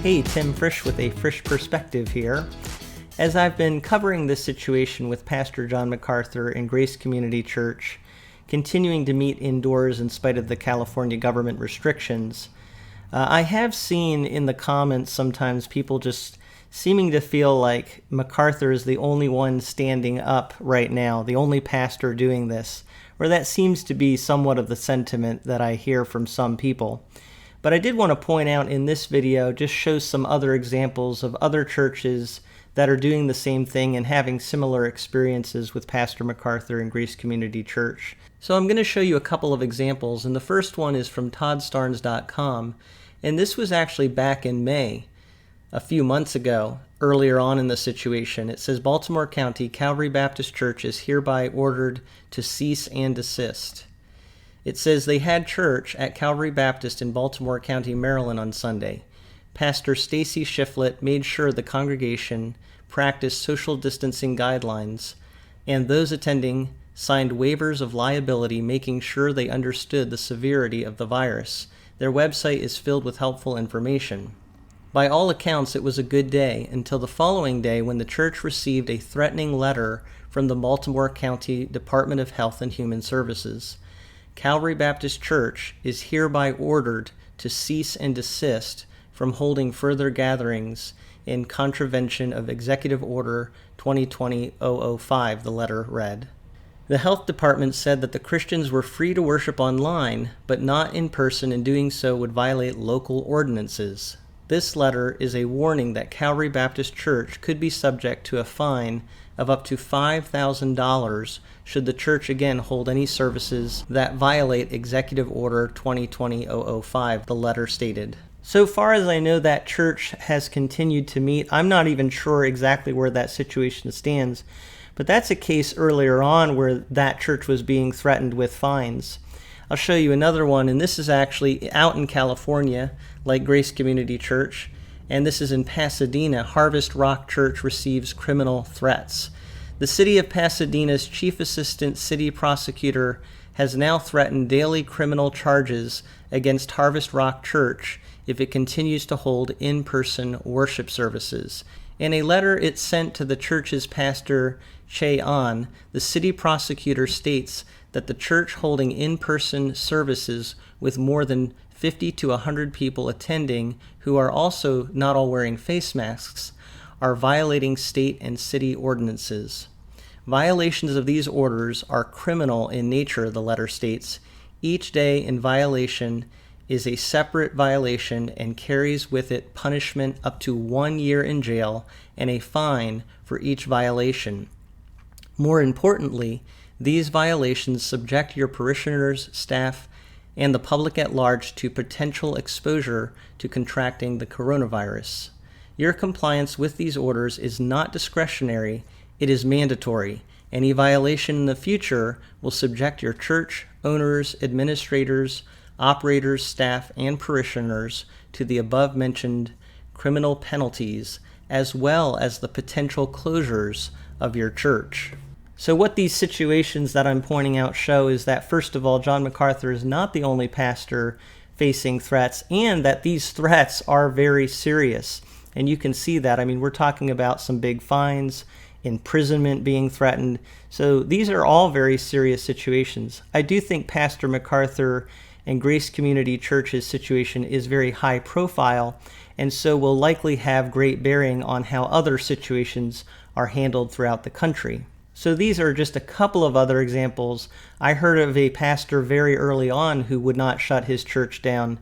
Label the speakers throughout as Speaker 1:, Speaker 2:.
Speaker 1: Hey, Tim Frisch with A Frisch Perspective here. As I've been covering this situation with Pastor John MacArthur and Grace Community Church, continuing to meet indoors in spite of the California government restrictions, I have seen in the comments sometimes people just seeming to feel like MacArthur is the only one standing up right now, the only pastor doing this, or that seems to be somewhat of the sentiment that I hear from some people. But I did want to point out in this video, just show some other examples of other churches that are doing the same thing and having similar experiences with Pastor MacArthur and Grace Community Church. So I'm going to show you a couple of examples, and the first one is from toddstarnes.com, and this was actually back in May, a few months ago, earlier on in the situation. It says, Baltimore County Calvary Baptist Church is hereby ordered to cease and desist. It says they had church at Calvary Baptist in Baltimore County, Maryland on Sunday. Pastor Stacey Shiflett made sure the congregation practiced social distancing guidelines, and those attending signed waivers of liability, making sure they understood the severity of the virus. Their website is filled with helpful information. By all accounts, it was a good day until the following day when the church received a threatening letter from the Baltimore County Department of Health and Human Services. Calvary Baptist Church is hereby ordered to cease and desist from holding further gatherings in contravention of Executive Order 2020-005, the letter read. The health department said that the Christians were free to worship online, but not in person, and doing so would violate local ordinances. This letter is a warning that Calvary Baptist Church could be subject to a fine of up to $5,000 should the church again hold any services that violate Executive Order 2020-005, the letter stated. So far as I know, that church has continued to meet. I'm not even sure exactly where that situation stands, but that's a case earlier on where that church was being threatened with fines. I'll show you another one, and this is actually out in California, like Grace Community Church, and this is in Pasadena. Harvest Rock Church receives criminal threats. The city of Pasadena's chief assistant city prosecutor has now threatened daily criminal charges against Harvest Rock Church if it continues to hold in-person worship services. In a letter it sent to the church's Pastor Che Ahn, the city prosecutor states that the church holding in-person services with more than 50 to 100 people attending, who are also not all wearing face masks, are violating state and city ordinances. Violations of these orders are criminal in nature, the letter states. Each day in violation is a separate violation and carries with it punishment up to 1 year in jail and a fine for each violation. More importantly, these violations subject your parishioners, staff, and the public at large to potential exposure to contracting the coronavirus. Your compliance with these orders is not discretionary, it is mandatory. Any violation in the future will subject your church, owners, administrators, operators, staff, and parishioners to the above-mentioned criminal penalties, as well as the potential closures of your church. So what these situations that I'm pointing out show is that, first of all, John MacArthur is not the only pastor facing threats, and that these threats are very serious. And you can see that. I mean, we're talking about some big fines, imprisonment being threatened. So these are all very serious situations. I do think Pastor MacArthur and Grace Community Church's situation is very high profile, and so will likely have great bearing on how other situations are handled throughout the country. So these are just a couple of other examples. I heard of a pastor very early on who would not shut his church down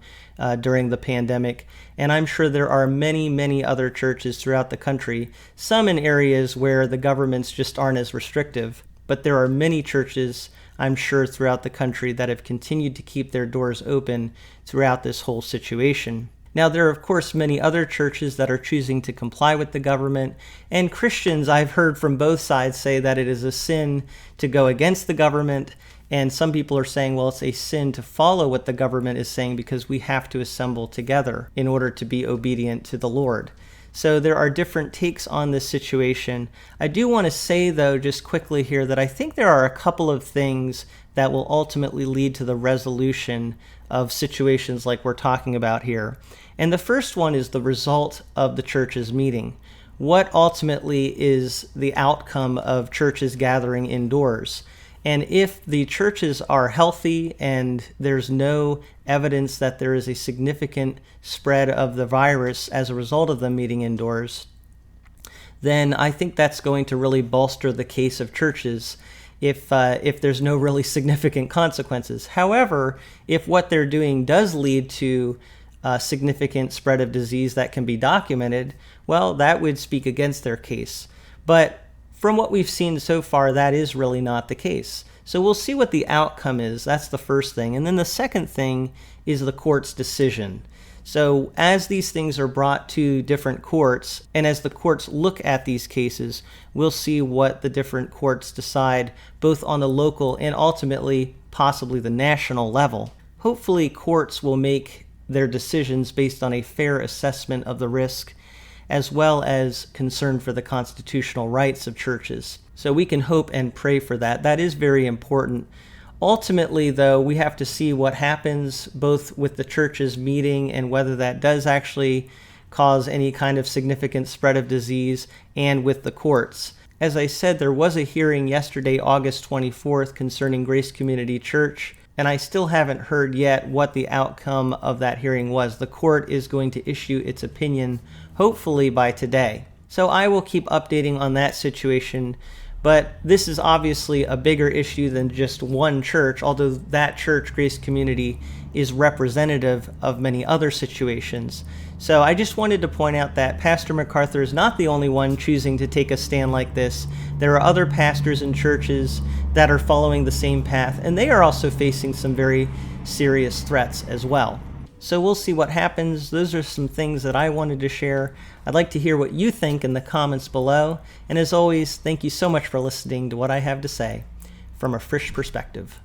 Speaker 1: during the pandemic, and I'm sure there are many, many other churches throughout the country, some in areas where the governments just aren't as restrictive, but there are many churches, I'm sure, throughout the country that have continued to keep their doors open throughout this whole situation. Now, there are, of course, many other churches that are choosing to comply with the government, and Christians, I've heard from both sides say that it is a sin to go against the government, and some people are saying, well, it's a sin to follow what the government is saying because we have to assemble together in order to be obedient to the Lord. So there are different takes on this situation. I do want to say, though, just quickly here, that I think there are a couple of things that will ultimately lead to the resolution of situations like we're talking about here. And the first one is the result of the church's meeting. What ultimately is the outcome of churches gathering indoors? And if the churches are healthy and there's no evidence that there is a significant spread of the virus as a result of them meeting indoors, then I think that's going to really bolster the case of churches if there's no really significant consequences. However, if what they're doing does lead to significant spread of disease that can be documented, well, that would speak against their case. But from what we've seen so far, that is really not the case. So we'll see what the outcome is. That's the first thing. And then the second thing is the court's decision. So as these things are brought to different courts, and as the courts look at these cases, we'll see what the different courts decide, both on the local and ultimately possibly the national level. Hopefully, courts will make their decisions based on a fair assessment of the risk, as well as concern for the constitutional rights of churches. So we can hope and pray for that. That is very important. Ultimately, though, we have to see what happens both with the church's meeting and whether that does actually cause any kind of significant spread of disease, and with the courts. As I said, there was a hearing yesterday, August 24th, concerning Grace Community Church, and I still haven't heard yet what the outcome of that hearing was. The court is going to issue its opinion hopefully by today. So I will keep updating on that situation, but this is obviously a bigger issue than just one church, although that church, Grace Community, is representative of many other situations. So I just wanted to point out that Pastor MacArthur is not the only one choosing to take a stand like this. There are other pastors and churches that are following the same path, and they are also facing some very serious threats as well. So we'll see what happens. Those are some things that I wanted to share. I'd like to hear what you think in the comments below. And as always, thank you so much for listening to what I have to say from A Frisch Perspective.